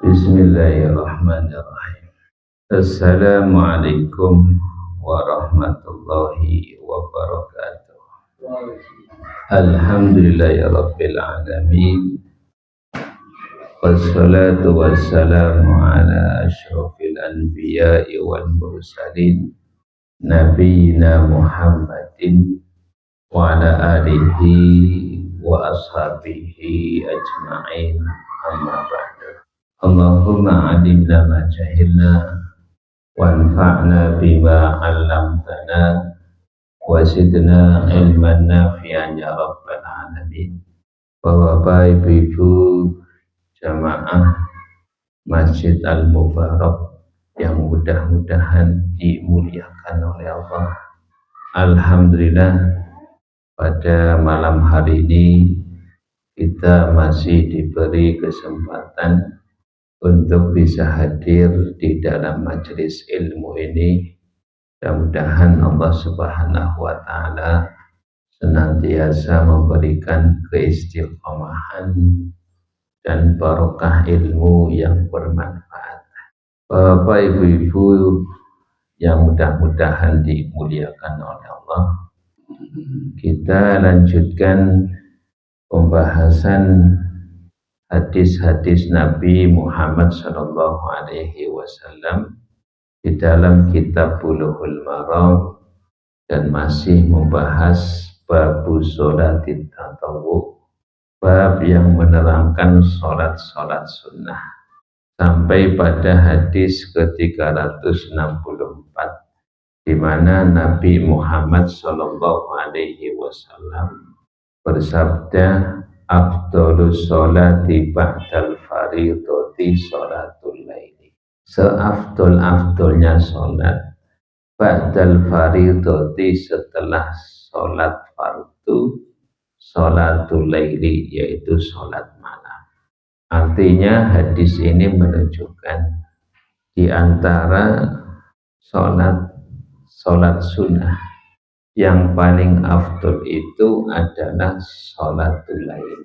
Bismillahirrahmanirrahim. Assalamualaikum warahmatullahi wabarakatuh. Alhamdulillahirabbil alamin. Wassalatu wassalamu ala asyrafil anbiya'i wal mursalin nabiyina Muhammadin wa ala alihi wa ashabihi ajma'in, amma ba'du. Allahumma alimna ma jahilna wanfa'na bima 'allamtana wa zidna ilman nafi'an ya rabbal alamin. Bapak ibu jamaah Masjid Al-Mubarak yang mudah-mudahan dimuliakan oleh Allah. Alhamdulillah, pada malam hari ini kita masih diberi kesempatan untuk bisa hadir di dalam majelis ilmu ini. Mudah-mudahan Allah Subhanahu wa Ta'ala senantiasa memberikan keistiqomahan dan barokah ilmu yang bermanfaat. Bapak ibu-ibu yang mudah-mudahan dimuliakan oleh Allah, kita lanjutkan pembahasan hadis-hadis Nabi Muhammad sallallahu alaihi wasallam di dalam kitab Bulughul Maram, dan masih membahas babu sholatit tatawwu, bab yang menerangkan sholat-sholat sunnah, sampai pada hadis ke-364 di mana Nabi Muhammad sallallahu alaihi wasallam bersabda, afdhalus sholati ba'dal faridhati sholatul laili. Seafdol-afdolnya sholat ba'dal faridhati, setelah sholat fardu, sholatul laili, yaitu sholat malam. Artinya hadis ini menunjukkan di antara sholat sunnah yang paling afdol itu adalah sholatul lail,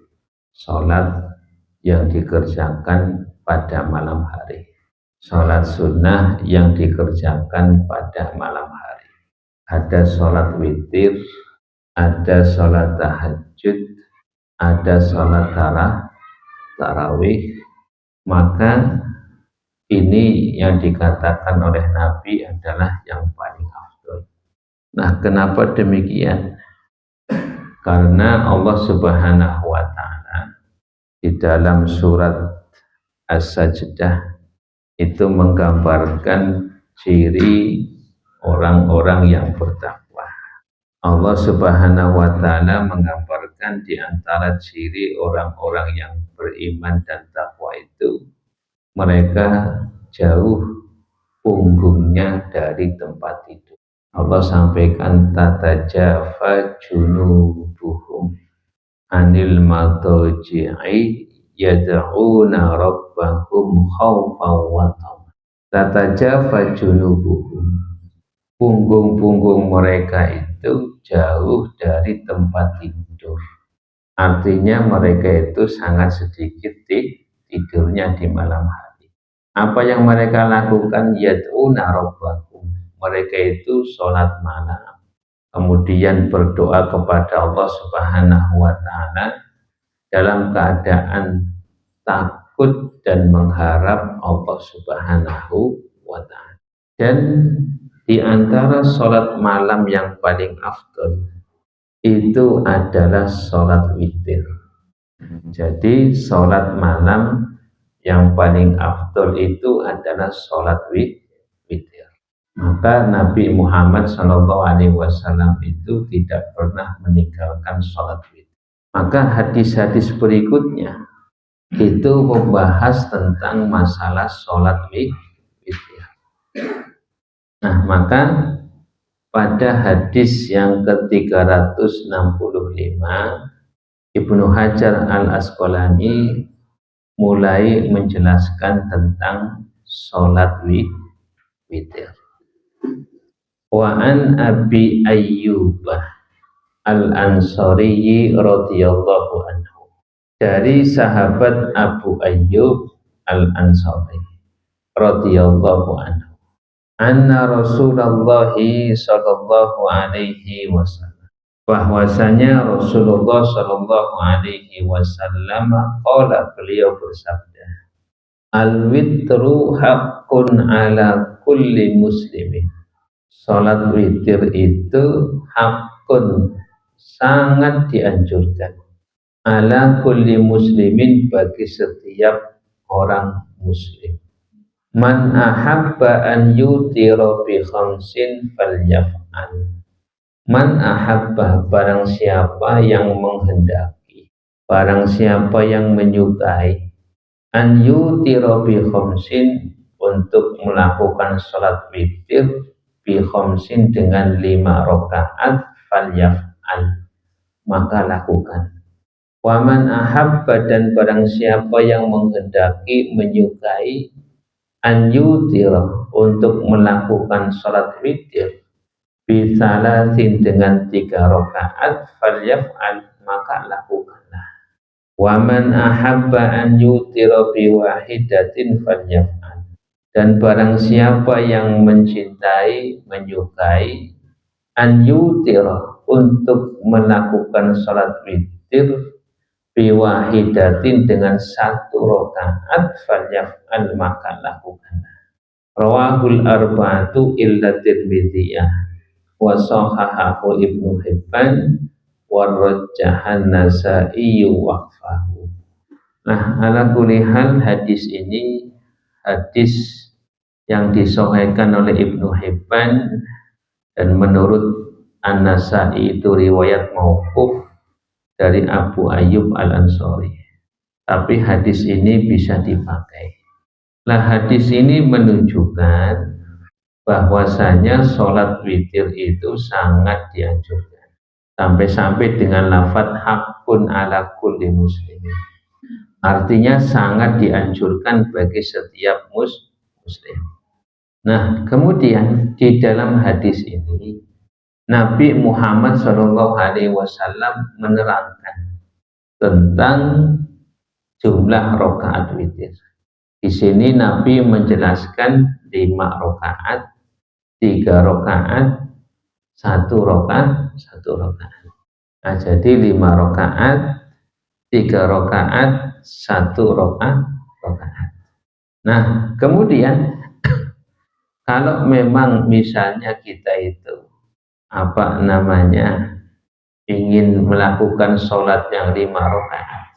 sholat yang dikerjakan pada malam hari, sholat sunnah yang dikerjakan pada malam hari. Ada sholat witir, ada sholat tahajud, ada sholat tarawih. Maka ini yang dikatakan oleh Nabi adalah yang paling afdol. Nah, kenapa demikian? Karena Allah Subhanahu wa Ta'ala di dalam surat As-Sajdah itu menggambarkan ciri orang-orang yang bertakwa. Allah Subhanahu wa Ta'ala menggambarkan di antara ciri orang-orang yang beriman dan takwa itu, mereka jauh punggungnya dari tempat tidur. Allah sampaikan, tatajafa junubuhum anil madaji'i yad'una rabbahum khawfan wa tama'an. Tatajafa junubuhum, punggung-punggung mereka itu jauh dari tempat tidur. Artinya mereka itu sangat sedikit tidurnya di malam hari. Apa yang mereka lakukan? Yad'una rabbahum, mereka itu sholat malam, kemudian berdoa kepada Allah Subhanahu wa Ta'ala dalam keadaan takut dan mengharap Allah Subhanahu wa Ta'ala. Dan di antara sholat malam yang paling afdol itu adalah sholat witir. Jadi sholat malam yang paling afdol itu adalah sholat witir. Maka Nabi Muhammad SAW itu tidak pernah meninggalkan sholat witir. Maka hadis-hadis berikutnya itu membahas tentang masalah sholat witir. Nah, maka pada hadis yang ke-365 Ibnu Hajar Al-Asqalani mulai menjelaskan tentang sholat witir. Wa an Abi Ayyub Al-Ansari radhiyallahu anhu, dari sahabat Abu Ayyub Al-Ansari radhiyallahu anhu anna Rasulullah sallallahu alaihi wasallam, bahwasanya Rasulullah sallallahu alaihi wasallam qala, beliau bersabda, al-witru haqqun ala kulli muslimin. Salat witir itu hakun, sangat dianjurkan, ala kulli muslimin, bagi setiap orang muslim. Man ahabba an yutira bi khamsin falyaf'al. Man ahabba, barang siapa yang menghendaki, barang siapa yang menyukai, an yutira bi khamsin, untuk melakukan salat witir, bi khamsin, dengan 5 rakaat, falyaf'al, maka lakukan. Waman ahabba, dan barang siapa yang menghendaki, menyukai, an yutira, untuk melakukan salat witir, bisalasin, dengan 3 rakaat, falyaf'al, maka lakukanlah. Waman ahabba an yutira bi wahidatin falyaf'al, dan barang siapa yang mencintai, menyukai, an yutira, untuk melakukan salat witir, biwahidatin, dengan 1 rakaat, falyaf'al, maka lakukanlah. Rawahul arba'atu illa Tirmidziyah wa sahahahu Ibnu Hibban wa rajjahan Nasa'i waqfahu. Nah, ala kulli hal, hadis ini hadis yang disahihkan oleh Ibnu Hibban, dan menurut An-Nasa'i itu riwayat mauquf dari Abu Ayyub Al-Ansari. Tapi hadis ini bisa dipakai. Nah, hadis ini menunjukkan bahwasanya sholat witir itu sangat dianjurkan, sampai-sampai dengan lafadz hakun ala kulli muslimin, artinya sangat dianjurkan bagi setiap muslim. Nah, kemudian di dalam hadis ini Nabi Muhammad SAW menerangkan tentang jumlah rakaat witir. Di sini Nabi menjelaskan 5 rakaat, 3 rakaat, 1 rakaat, 1 rakaat. Nah, jadi 5 rakaat, 3 rakaat, 1 rakaat. Nah, kemudian kalau memang misalnya kita itu ingin melakukan sholat yang 5 rakaat,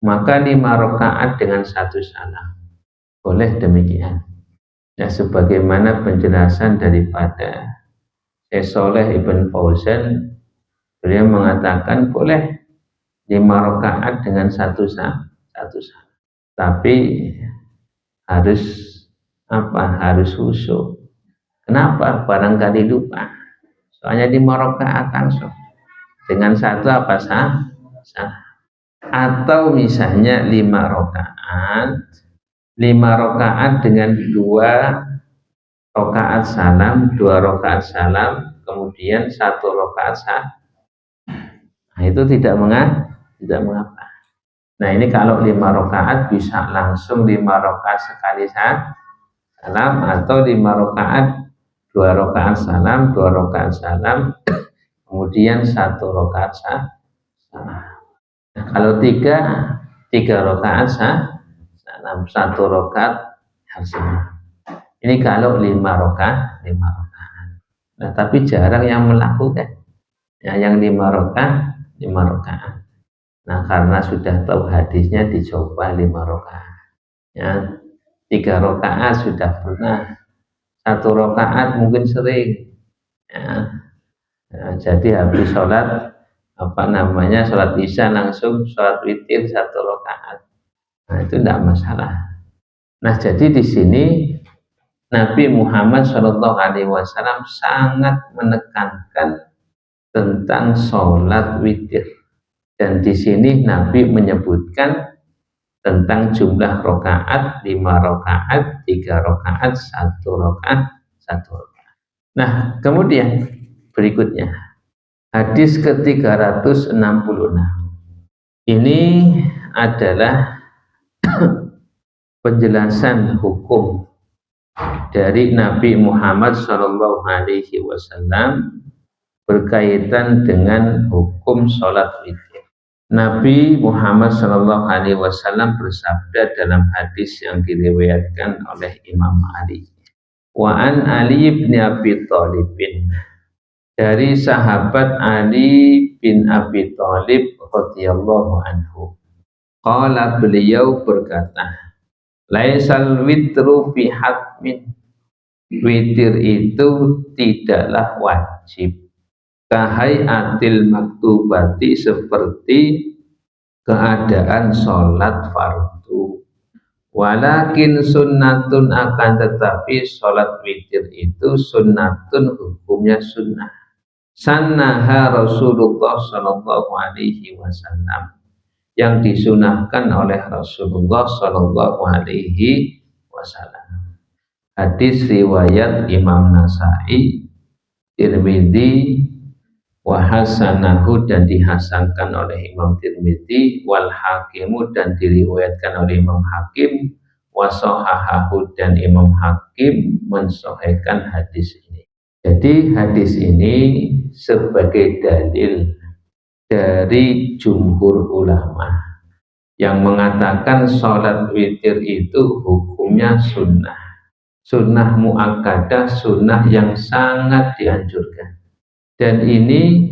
maka 5 rakaat dengan 1 salam, boleh demikian. Ya, sebagaimana penjelasan daripada Syekh Shalih Ibn Fauzan, beliau mengatakan boleh 5 rakaat dengan 1 salam, tapi harus khusyuk. Kenapa? Barangkali lupa. Soalnya 5 rakaat langsung dengan 1 salah. Atau misalnya 5 rakaat dengan 2 rakaat salam, 2 rakaat salam, kemudian 1 rakaat salam. Nah, itu tidak mengapa. Nah, ini kalau 5 rakaat bisa langsung 5 rakaat sekali salam, atau 5 rakaat 2 rakaat salam, 2 rakaat salam, kemudian 1 rakaat salam. Nah, kalau 3 rakaat salam, 1 rakaat salam. Ini kalau 5 rakaat. Nah, tapi jarang yang melakukan. Ya, yang 5 rakaat. Nah, karena sudah tahu hadisnya, dicoba 5 rakaat. Ya, 3 rakaat sudah pernah, 1 rakaat mungkin sering. Ya. Nah, jadi habis sholat sholat isya langsung sholat witir 1 rakaat. Nah, itu tidak masalah. Nah, jadi di sini Nabi Muhammad SAW sangat menekankan tentang sholat witir, dan di sini Nabi menyebutkan tentang jumlah rakaat, 5 rakaat, 3 rakaat, 1 rakaat. Nah, kemudian berikutnya hadis ke-366. Ini adalah penjelasan hukum dari Nabi Muhammad SAW berkaitan dengan hukum sholat witir. Nabi Muhammad SAW bersabda dalam hadis yang diriwayatkan oleh Imam Ali. Wa an Ali bin Abi Thalib, dari sahabat Ali bin Abi Thalib radhiyallahu anhu. Qala, beliau berkata, laisal witru fi hatmin, witir itu tidaklah wajib, kahayatil maktubati, seperti keadaan sholat fardu, walakin sunnatun, akan tetapi sholat witir itu sunnatun, hukumnya sunnah. Sannaha Rasulullah Sallallahu Alaihi Wasallam, yang disunahkan oleh Rasulullah Sallallahu Alaihi Wasallam. Hadis riwayat Imam Nasai, Tirmidzi, wa hasanahu, dan dihasankan oleh Imam Tirmidzi, wal Hakimu, dan diriwayatkan oleh Imam Hakim, wa sahahahu, dan Imam Hakim mensahihkan hadis ini. Jadi hadis ini sebagai dalil dari jumhur ulama yang mengatakan sholat witir itu hukumnya sunnah, sunnah muakkadah, sunnah yang sangat dianjurkan. Dan ini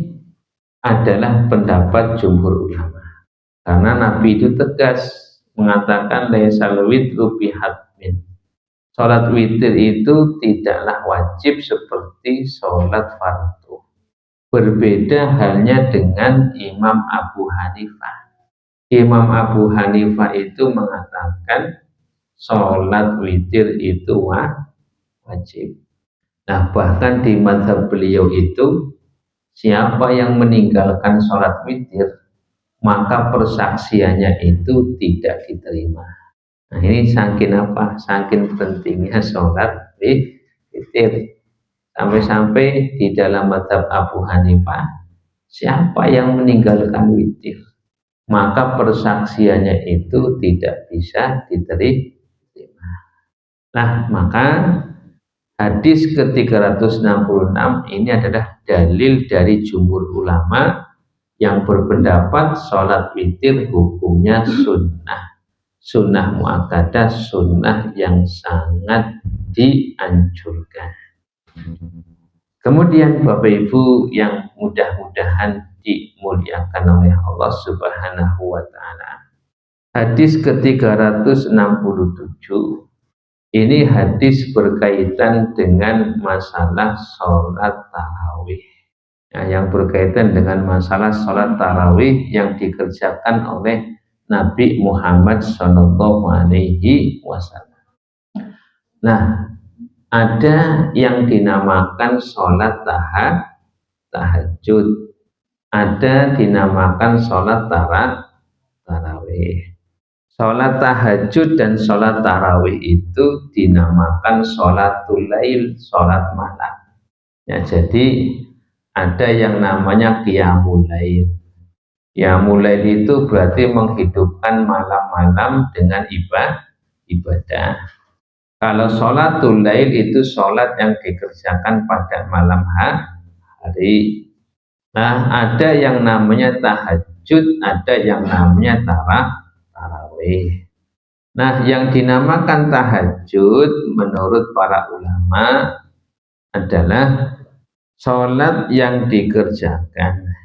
adalah pendapat jumhur ulama, karena Nabi itu tegas mengatakan laisal witru bihatmin, sholat witir itu tidaklah wajib seperti sholat fardu. Berbeda halnya dengan Imam Abu Hanifah. Imam Abu Hanifah itu mengatakan sholat witir itu wajib. Nah, bahkan di mazhab beliau itu, siapa yang meninggalkan sholat witir, maka persaksiannya itu tidak diterima. Nah, ini saking apa? Saking pentingnya sholat witir. Sampai-sampai di dalam mazhab Abu Hanifah, siapa yang meninggalkan witir, maka persaksiannya itu tidak bisa diterima. Nah, maka hadis ke-366 ini adalah dalil dari jumhur ulama yang berpendapat sholat witir hukumnya sunnah, sunnah muakkadah, sunnah yang sangat dianjurkan. Kemudian Bapak Ibu yang mudah-mudahan dimuliakan oleh Allah Subhanahu wa Ta'ala, hadis ke-367 ini hadis berkaitan dengan masalah sholat tarawih. Nah, yang berkaitan dengan masalah sholat tarawih yang dikerjakan oleh Nabi Muhammad SAW. Nah, ada yang dinamakan sholat tahajud, ada dinamakan sholat tarawih. Sholat tahajud dan sholat tarawih itu dinamakan sholatul lail, sholat malam. Ya, jadi ada yang namanya qiyamul lail. Qiyamul lail itu berarti menghidupkan malam-malam dengan ibadah. Kalau sholatul lail itu sholat yang dikerjakan pada malam hari. Nah, ada yang namanya tahajud, ada yang namanya tarawih. Nah, yang dinamakan tahajud menurut para ulama adalah sholat yang dikerjakan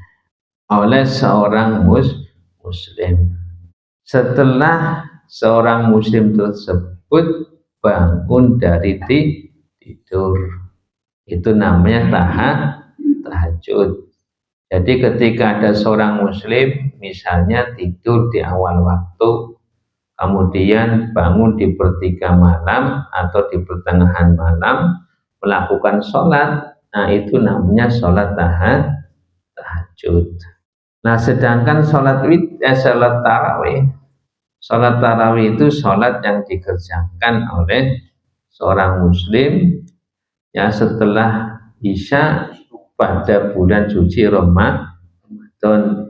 oleh seorang muslim setelah seorang muslim tersebut bangun dari tidur. Itu namanya tahajud. Jadi ketika ada seorang muslim misalnya tidur di awal waktu, kemudian bangun di pertiga malam atau di pertengahan malam melakukan sholat, nah itu namanya sholat tahajud. Nah, sedangkan sholat tarawih, sholat tarawih itu sholat yang dikerjakan oleh seorang muslim ya setelah isya pada bulan suci Ramadan,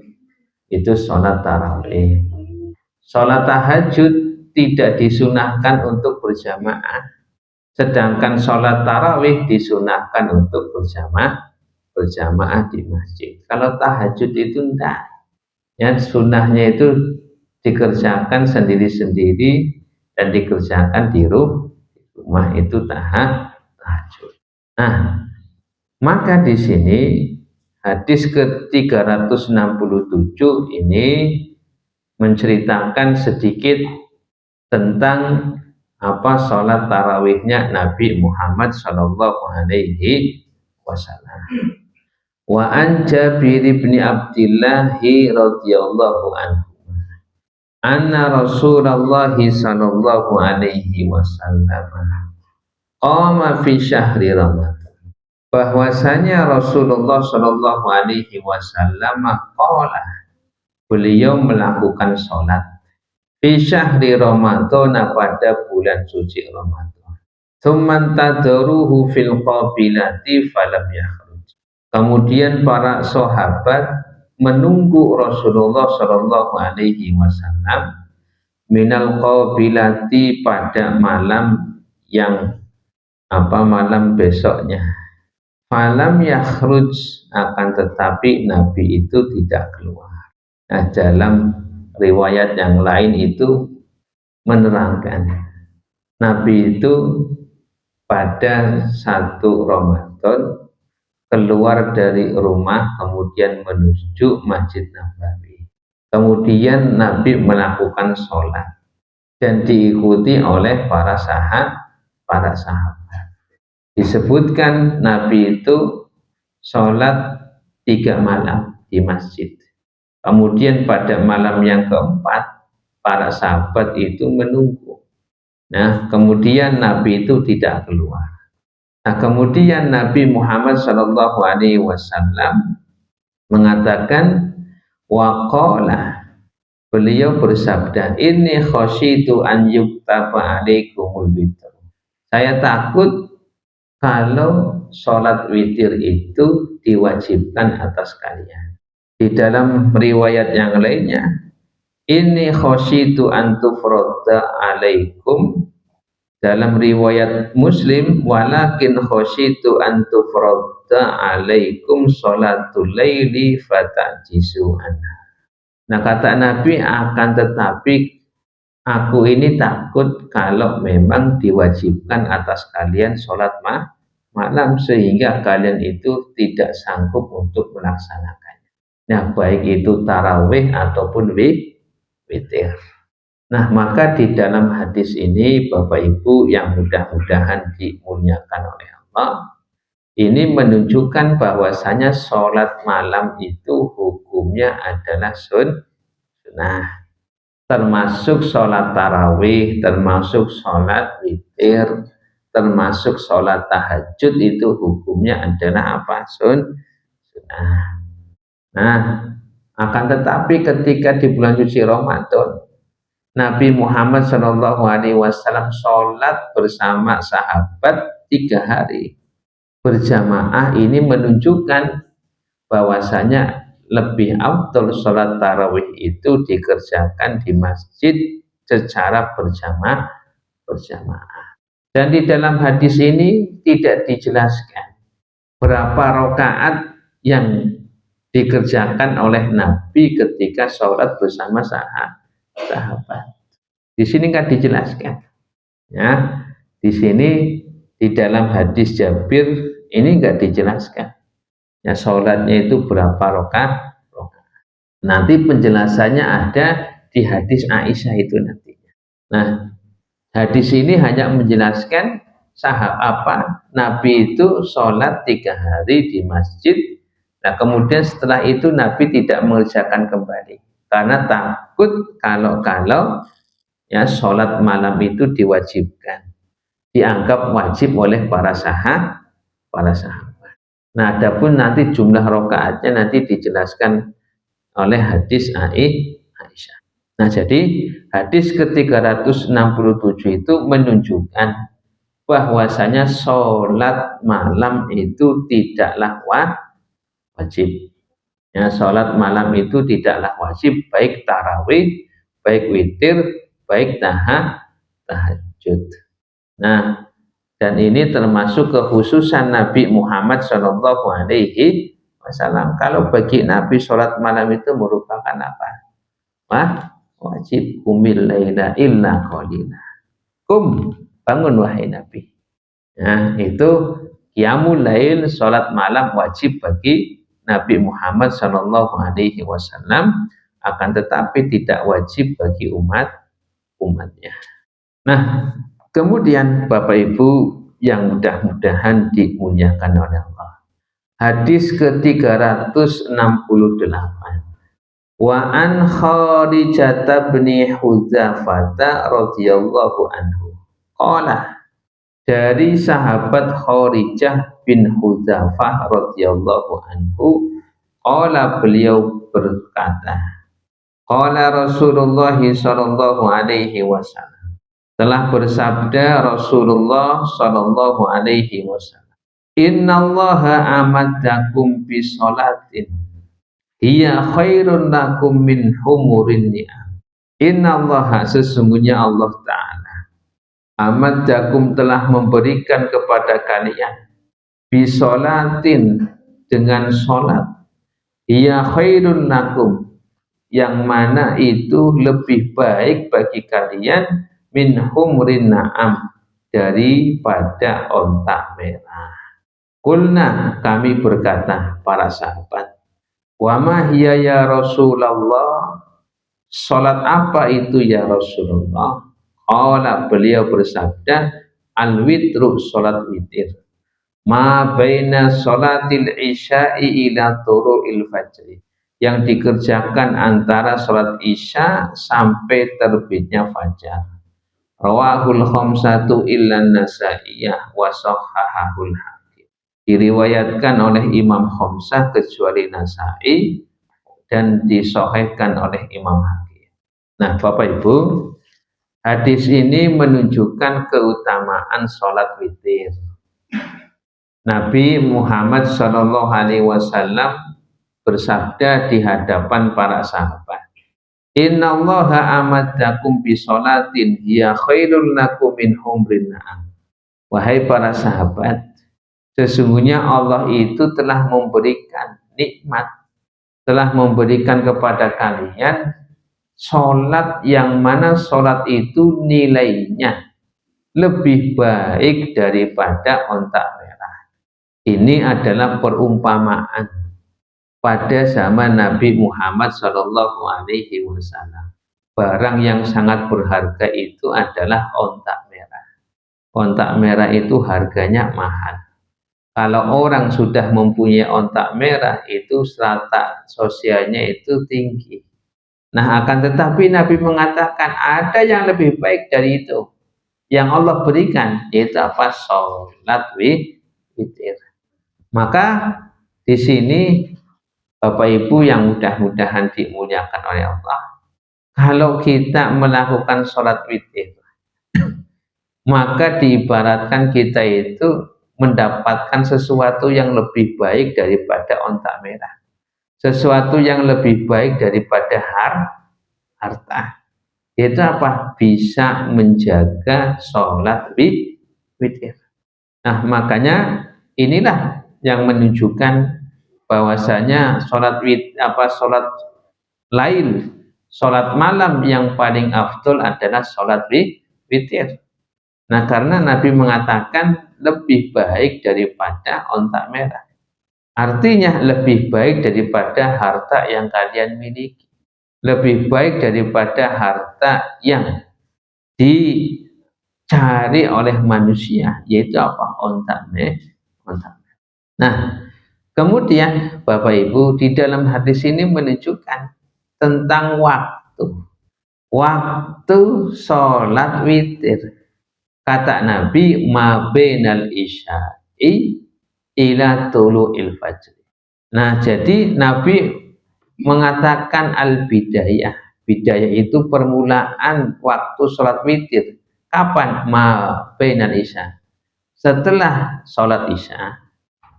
itu sholat tarawih. Sholat tahajud tidak disunahkan untuk berjamaah, sedangkan sholat tarawih disunahkan untuk berjamaah di masjid. Kalau tahajud itu enggak, ya sunnahnya itu dikerjakan sendiri-sendiri dan dikerjakan di rumah, itu tahajud. Nah, maka di sini hadis ke-367 ini menceritakan sedikit tentang apa sholat tarawihnya Nabi Muhammad Shallallahu Alaihi Wasallam. Wa an Jabir bin Abdillah radhiyallahu anhu anna Rasulullah Shallallahu Alaihi Wasallam qama fi syahri Ramadan, bahwasanya Rasulullah Shallallahu Alaihi Wasallam qala, beliau melakukan sholat fi syahri Ramadan, pada bulan suci Ramadan. Tsumman tadruhu fil qabilati falam yakhruj. Kemudian para sahabat menunggu Rasulullah Shallallahu Alaihi Wasallam minal qabilati, pada malam yang malam besoknya. Falam yakhruj, akan tetapi Nabi itu tidak keluar. Nah, dalam riwayat yang lain itu menerangkan Nabi itu pada 1 Ramadan keluar dari rumah, kemudian menuju Masjid Nabawi. Kemudian Nabi melakukan sholat dan diikuti oleh para sahabat. Disebutkan Nabi itu sholat 3 malam di masjid. Kemudian pada malam yang keempat, para sahabat itu menunggu. Nah, kemudian Nabi itu tidak keluar. Nah, kemudian Nabi Muhammad Shallallahu Alaihi Wasallam mengatakan, waqala, beliau bersabda, inni khasyitu an yuktaba alaikumul witr. Saya takut kalau sholat witir itu diwajibkan atas kalian. Di dalam riwayat yang lainnya, ini khasyitu an tufradda alaikum. Dalam riwayat Muslim, walakin khasyitu an tufradda alaikum sholatul laili fatajisu anha. Nah, kata Nabi, akan tetapi aku ini takut kalau memang diwajibkan atas kalian sholat malam, sehingga kalian itu tidak sanggup untuk melaksanakannya. Nah, baik itu tarawih ataupun witir. Nah, maka di dalam hadis ini, Bapak Ibu yang mudah-mudahan dimuliakan oleh Allah, ini menunjukkan bahwasanya sholat malam itu hukumnya adalah sunnah, termasuk sholat tarawih, termasuk sholat witir, termasuk sholat tahajud, itu hukumnya adalah apa? Sunnah. Nah, akan tetapi ketika di bulan suci Ramadan, Nabi Muhammad Shallallahu Alaihi Wasallam sholat bersama sahabat 3 hari berjamaah, ini menunjukkan bahwasanya lebih afdal sholat tarawih itu dikerjakan di masjid secara berjamaah. Dan di dalam hadis ini tidak dijelaskan berapa rakaat yang dikerjakan oleh Nabi ketika sholat bersama sahabat. Di sini kan dijelaskan, ya. Di sini di dalam hadis Jabir ini enggak dijelaskan, ya, sholatnya itu berapa rakaat. Nanti penjelasannya ada di hadis Aisyah itu nantinya. Nah, hadis ini hanya menjelaskan Nabi itu sholat 3 hari di masjid. Nah, kemudian setelah itu Nabi tidak mengerjakan kembali karena takut kalau ya sholat malam itu diwajibkan, dianggap wajib oleh para sahabat. Nah, adapun nanti jumlah rakaatnya nanti dijelaskan oleh hadis Aisyah. Nah, jadi hadis ke-367 itu menunjukkan bahwasanya sholat malam itu tidaklah wajib. Ya, sholat malam itu tidaklah wajib, baik tarawih, baik witir, baik tahajud. Nah, dan ini termasuk kekhususan Nabi Muhammad Shallallahu Alaihi Wasallam. Kalau bagi Nabi sholat malam itu merupakan apa? Wajib. Qumil laila illa qalila. Bangun wahai Nabi. Nah, itu qiyamul lail, sholat malam wajib bagi Nabi Muhammad Shallallahu Alaihi Wasallam, akan tetapi tidak wajib bagi umatnya. Nah, kemudian Bapak Ibu yang mudah-mudahan dimuliakan oleh Allah. Hadis ke-368. Wa an Kharijah bin Hudzafah radhiyallahu anhu. Qala, dari sahabat Kharijah bin Hudzafah radhiyallahu anhu, qala, beliau berkata, qala Rasulullah sallallahu alaihi wasallam, telah bersabda Rasulullah sallallahu alaihi wasallam, innallaha amaddakum bi sholatin hiya khairun lakum min humurin ni'am. Innallaha, sesungguhnya Allah Ta'ala, amaddakum, telah memberikan kepada kalian bisolatin, dengan sholat, hiya khairun lakum, yang mana itu lebih baik bagi kalian, min humrin na'am, daripada onta merah. Kulna, kami berkata, para sahabat, wa ma hiya ya Rasulullah, sholat apa itu ya Rasulullah? Qala, beliau bersabda, al-witru, sholat witir, ma baina sholatil isya'i ila turu'il fajri, yang dikerjakan antara sholat isya sampai terbitnya fajar. Rawahul khamsatu illan nasaiyah wa sahhahul hakim, diriwayatkan oleh Imam Khamsah kecuali Nasai, dan disahihkan oleh Imam Hakim. Nah, Bapak Ibu, hadis ini menunjukkan keutamaan sholat witir. Nabi Muhammad Shallallahu Alaihi Wasallam bersabda di hadapan para sahabat, innallaha amaddakum bi sholatin hiya khairul lakum min humrin na'am. Wahai para sahabat, sesungguhnya Allah itu telah memberikan nikmat, telah memberikan kepada kalian sholat yang mana sholat itu nilainya lebih baik daripada onta merah. Ini adalah perumpamaan pada zaman Nabi Muhammad Shallallahu Alaihi Wasallam. Barang yang sangat berharga itu adalah onta merah. Onta merah itu harganya mahal. Kalau orang sudah mempunyai onta merah, itu strata sosialnya itu tinggi. Nah, akan tetapi Nabi mengatakan ada yang lebih baik dari itu, yang Allah berikan, yaitu apa? Sholat witir. Maka di sini Bapak Ibu yang mudah-mudahan dimuliakan oleh Allah, kalau kita melakukan sholat witir, maka diibaratkan kita itu mendapatkan sesuatu yang lebih baik daripada onta merah, sesuatu yang lebih baik daripada harta. Itu apa? Bisa menjaga sholat witir. Nah, makanya inilah yang menunjukkan bahwasanya sholat lail, sholat malam yang paling afdol adalah sholat witir. Nah, karena Nabi mengatakan lebih baik daripada onta merah, artinya lebih baik daripada harta yang kalian miliki, lebih baik daripada harta yang dicari oleh manusia, yaitu apa? Onta merah. Nah, kemudian Bapak Ibu, di dalam hadis ini menunjukkan tentang waktu sholat witir. Kata Nabi, ma bainal isya'i ila tulu'il fajr. Nah, jadi Nabi mengatakan al-bidayah. Bidayah itu permulaan waktu sholat witir. Kapan? Ma bainal isya, setelah sholat isya,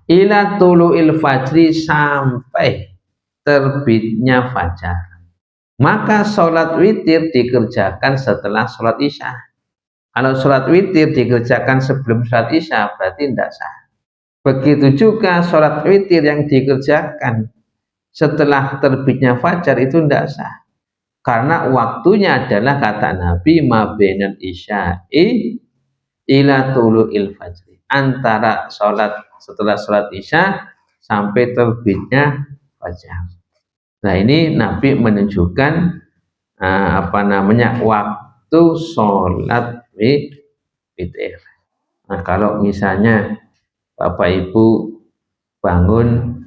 ila tulu'il fajri, sampai terbitnya fajar. Maka sholat witir dikerjakan setelah sholat isya. Kalau sholat witir dikerjakan sebelum sholat isya berarti tidak sah. Begitu juga sholat witir yang dikerjakan setelah terbitnya fajar itu tidak sah. Karena waktunya adalah kata Nabi ma bainal isya'i ila tulu'il fajri. Antara sholat setelah sholat isya sampai terbitnya fajar. Nah ini Nabi menunjukkan waktu sholat witir. Nah kalau misalnya Bapak Ibu bangun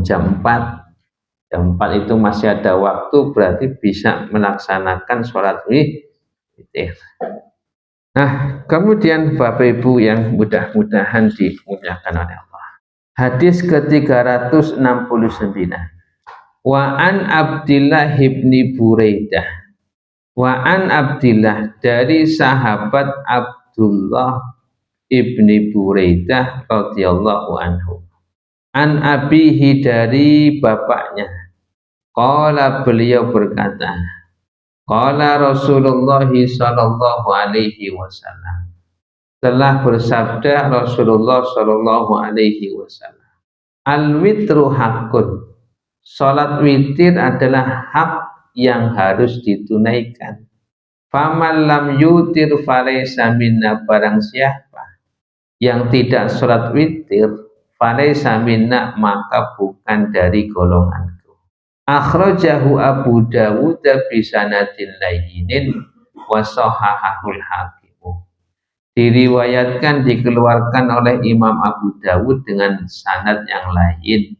jam 4 itu masih ada waktu, berarti bisa melaksanakan sholat witir. Nah kemudian Bapak Ibu yang mudah-mudahan dimuliakan oleh Allah, hadis ke-369, wa an Abdillah ibni Buraidah, wa an Abdillah, dari sahabat Abdullah ibni Buraidah radhiyallahu anhu, an abihi, dari bapaknya, qala, beliau berkata, qala Rasulullah sallallahu alaihi wasallam, telah bersabda Rasulullah sallallahu alaihi wasallam, al witru hakun, salat witir adalah hak yang harus ditunaikan. Faman lam yutir falaysa minna, barang siapa yang tidak salat witir, falaysa minna, maka bukan dari golonganku. Akhrajahu Abu Dawud bisanadin layyinin wa sahahahul Hakim. Diriwayatkan, dikeluarkan oleh Imam Abu Dawud dengan sanad yang lain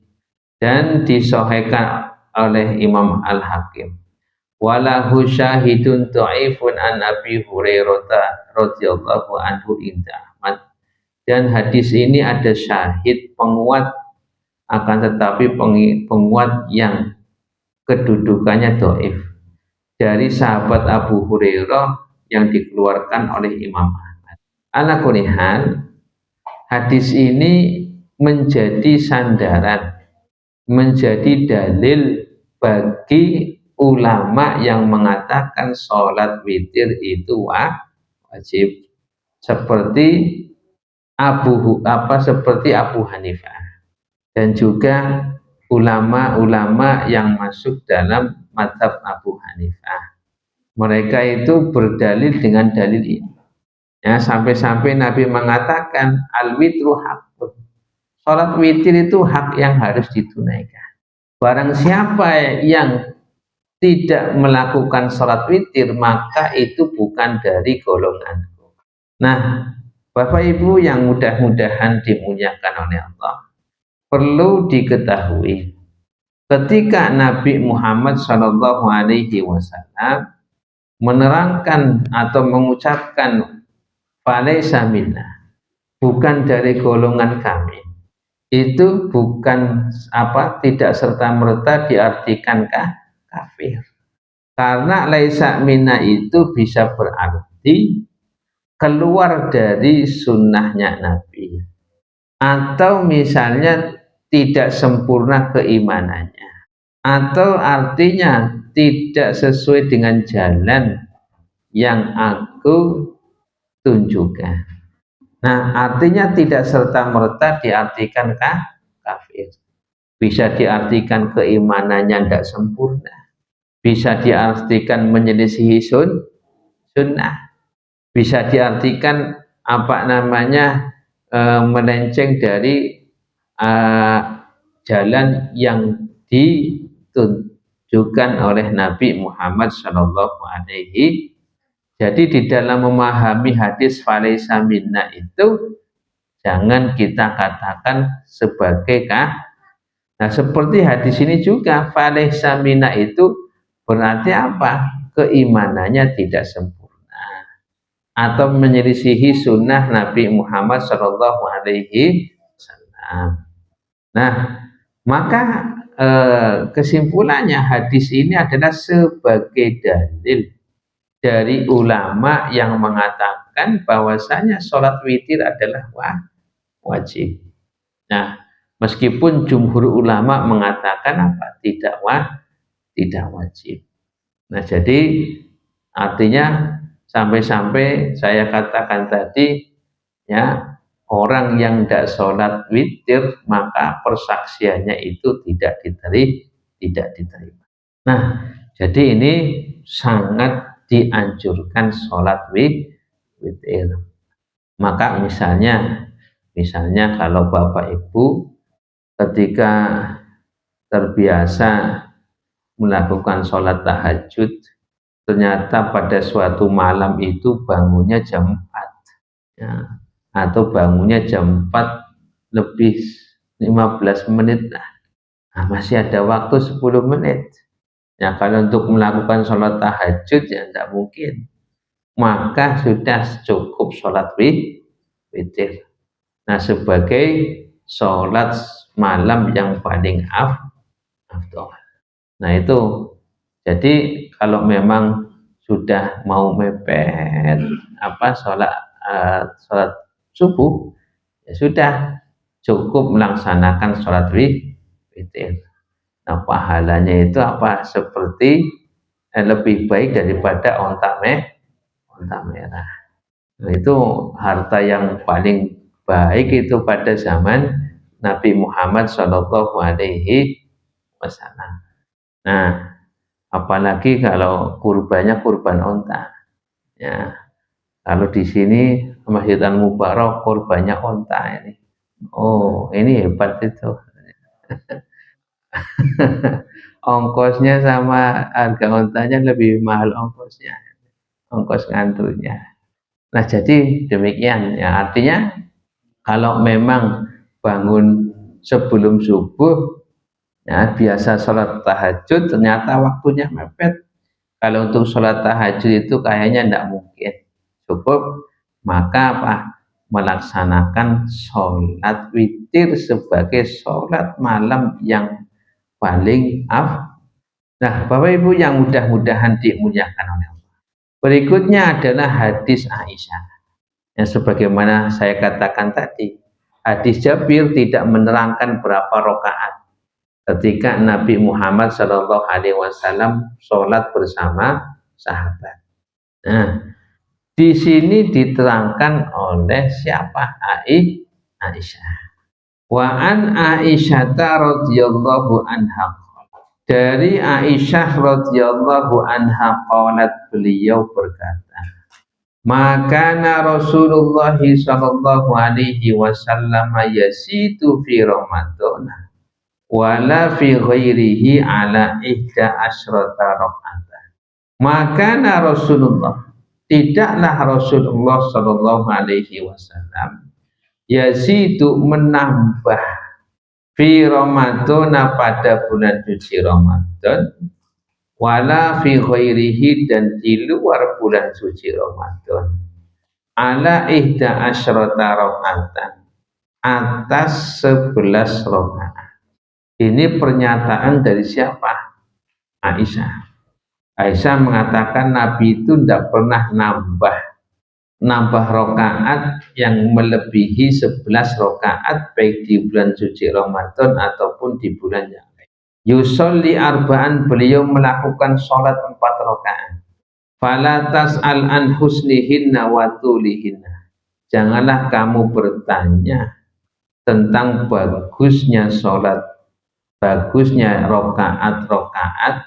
dan disahihkan oleh Imam Al-Hakim. Walahu syahidun dhaifun an Abi Hurairah radhiyallahu anhu inda Ahmad, dan hadis ini ada syahid penguat, akan tetapi penguat yang kedudukannya dhaif, dari sahabat Abu Hurairah yang dikeluarkan oleh Imam Ahmad. Ala kulli hal, hadis ini menjadi sandaran, menjadi dalil bagi ulama yang mengatakan sholat witir itu wajib, seperti seperti Abu Hanifah dan juga ulama-ulama yang masuk dalam mazhab Abu Hanifah. Mereka itu berdalil dengan dalil ini. Ya, sampai-sampai Nabi mengatakan al witru hakun, sholat witir itu hak yang harus ditunaikan. Barang siapa yang tidak melakukan sholat witir, maka itu bukan dari golonganku. Nah, Bapak Ibu yang mudah-mudahan dimuliakan oleh Allah, perlu diketahui, ketika Nabi Muhammad SAW menerangkan atau mengucapkan falaysa minna, bukan dari golongan kami, itu bukan tidak serta-merta diartikan kafir. Karena laisa minna itu bisa berarti keluar dari sunnahnya Nabi, atau misalnya tidak sempurna keimanannya, atau artinya tidak sesuai dengan jalan yang aku tunjukkan. Nah, artinya tidak serta-merta diartikan kafir. Bisa diartikan keimanannya tidak sempurna, bisa diartikan menyelisihi sunnah, bisa diartikan melenceng dari jalan yang ditunjukkan oleh Nabi Muhammad SAW. Jadi di dalam memahami hadis falaysa minna itu jangan kita katakan sebagai Nah, seperti hadis ini juga, falaysa minna itu berarti apa? Keimanannya tidak sempurna atau menyelisihi sunnah Nabi Muhammad SAW. Nah, maka kesimpulannya hadis ini adalah sebagai dalil dari ulama yang mengatakan bahwasanya sholat witir adalah wajib. Nah, meskipun jumhur ulama mengatakan tidak tidak wajib. Nah, jadi artinya sampai-sampai saya katakan tadi, ya, orang yang tidak sholat witir maka persaksiannya itu tidak diterima. Nah, jadi ini sangat dianjurkan sholat witir. Maka misalnya kalau Bapak Ibu ketika terbiasa melakukan sholat tahajud, ternyata pada suatu malam itu bangunnya jam 4, ya, atau bangunnya jam 4 lebih 15 menit, nah, masih ada waktu 10 menit. Ya, kalau untuk melakukan sholat tahajud ya tidak mungkin, maka sudah cukup sholat witir. Nah, sebagai sholat malam yang paling afdal. Nah, itu jadi kalau memang sudah mau mepet sholat subuh, ya sudah cukup melaksanakan sholat witir. Nah, pahalanya itu seperti lebih baik daripada onta merah. Nah, itu harta yang paling baik itu pada zaman Nabi Muhammad Shallallahu Alaihi Wasallam. Nah, apalagi kalau kurbannya kurban onta, ya. Kalau di sini Masjid Al Mubarak kurbannya onta ini. Oh, ini hebat itu. Ongkosnya sama harga ontanya lebih mahal ongkosnya, ongkos nganturnya. Nah, jadi demikian ya, artinya kalau memang bangun sebelum subuh, ya, biasa sholat tahajud ternyata waktunya mepet. Kalau untuk sholat tahajud itu kayaknya tidak mungkin cukup, maka melaksanakan sholat witir sebagai sholat malam yang paling Nah, Bapak Ibu yang mudah-mudahan dimuliakan oleh Allah. Berikutnya adalah hadis Aisyah. Yang sebagaimana saya katakan tadi, hadis Jabir tidak menerangkan berapa rakaat ketika Nabi Muhammad Shallallahu Alaihi Wasallam sholat bersama sahabat. Nah, di sini diterangkan oleh siapa? Aisyah. Wa an Aisyah radhiyallahu anha. Dari Aisyah radhiyallahu anha qalat, beliau berkata, maka Rasulullah sallallahu alaihi wasallam yasitu fi Ramadan wala fi ghairihi ala ihda asyrata rakaat. Maka Rasulullah, tidaklah Rasulullah sallallahu alaihi wasallam yasitu menambah fi Ramadan pada bulan suci Ramadan wala fi ghairihi dan di luar bulan suci Ramadan ala ihda asyrata rakaatan atas 11 rakaat. Ini pernyataan dari siapa? Aisyah. Aisyah mengatakan Nabi itu tidak pernah nambah rakaat yang melebihi 11 rakaat baik di bulan suci Ramadan ataupun di bulan yang lain. Yusolli arba'an, beliau melakukan sholat 4 rakaat. Fala tas'al an husnihinna wa tulihinna. Janganlah kamu bertanya tentang bagusnya sholat, bagusnya rakaat-rakaat,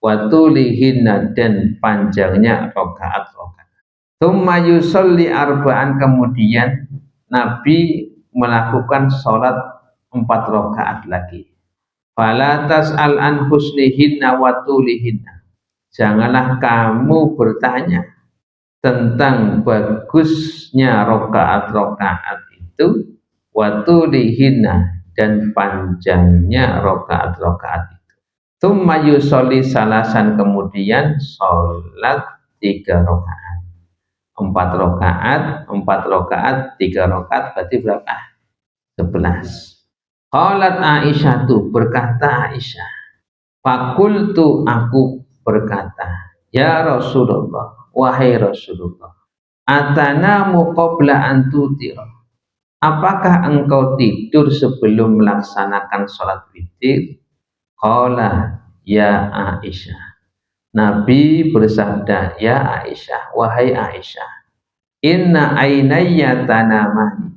wa tulihinna dan panjangnya rakaat-rakaat. Tsumma yusolli arba'an, kemudian Nabi melakukan sholat 4 rakaat lagi. Fala tas'al an husnihinna wa tulihinna. Janganlah kamu bertanya tentang bagusnya rakaat-rakaat itu, wa tulihinna dan panjangnya rakaat-rakaat itu. Tsumma yusolli salasan, kemudian sholat 3 rakaat. 4 rakaat, 3 rakaat berarti berapa? 11. Qalat Aisyah, tuh berkata Aisyah, fakultu, aku berkata, ya Rasulullah, wahai Rasulullah, atanamu qabla an tutira. Apakah engkau tidur sebelum melaksanakan sholat witir? Qala, ya Aisyah. Nabi bersabda, ya Aisyah, wahai Aisyah, inna ainayya tanamani,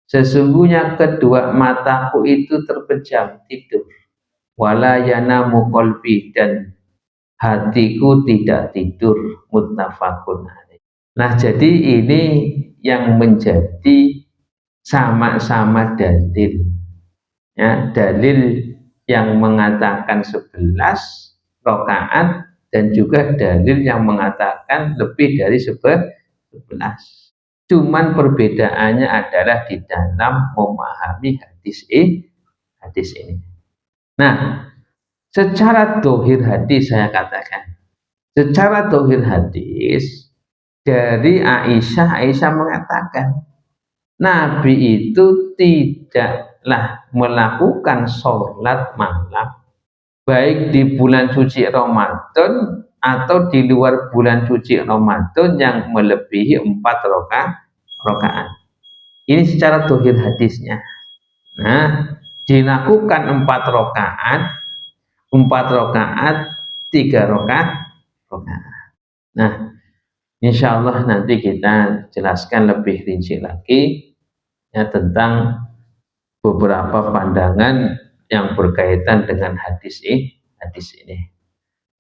sesungguhnya kedua mataku itu terpejam tidur, wala yanamu qalbi, dan hatiku tidak tidur, muttafaqun alaih. Nah, jadi ini yang menjadi sama-sama dalil, ya, dalil yang mengatakan 11 rakaat dan juga dalil yang mengatakan lebih dari 11. Cuman perbedaannya adalah di dalam memahami hadis ini. Nah, secara dohir hadis, saya katakan, secara dohir hadis dari Aisyah mengatakan Nabi itu tidaklah melakukan sholat malam baik di bulan suci Ramadan atau di luar bulan suci Ramadan yang melebihi 4 rakaat. Ini secara dohir hadisnya. Nah, dilakukan 4 rakaat, 3 rakaat. Nah, insya Allah nanti kita jelaskan lebih rinci lagi, ya, tentang beberapa pandangan yang berkaitan dengan hadis ini.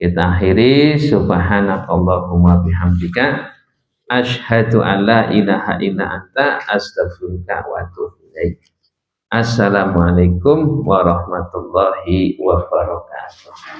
Kita akhiri, subhanakallahumma bihamdika asyhadu an la ilaha illa anta astaghfiruka wa atubu ilaik. Assalamualaikum warahmatullahi wabarakatuh.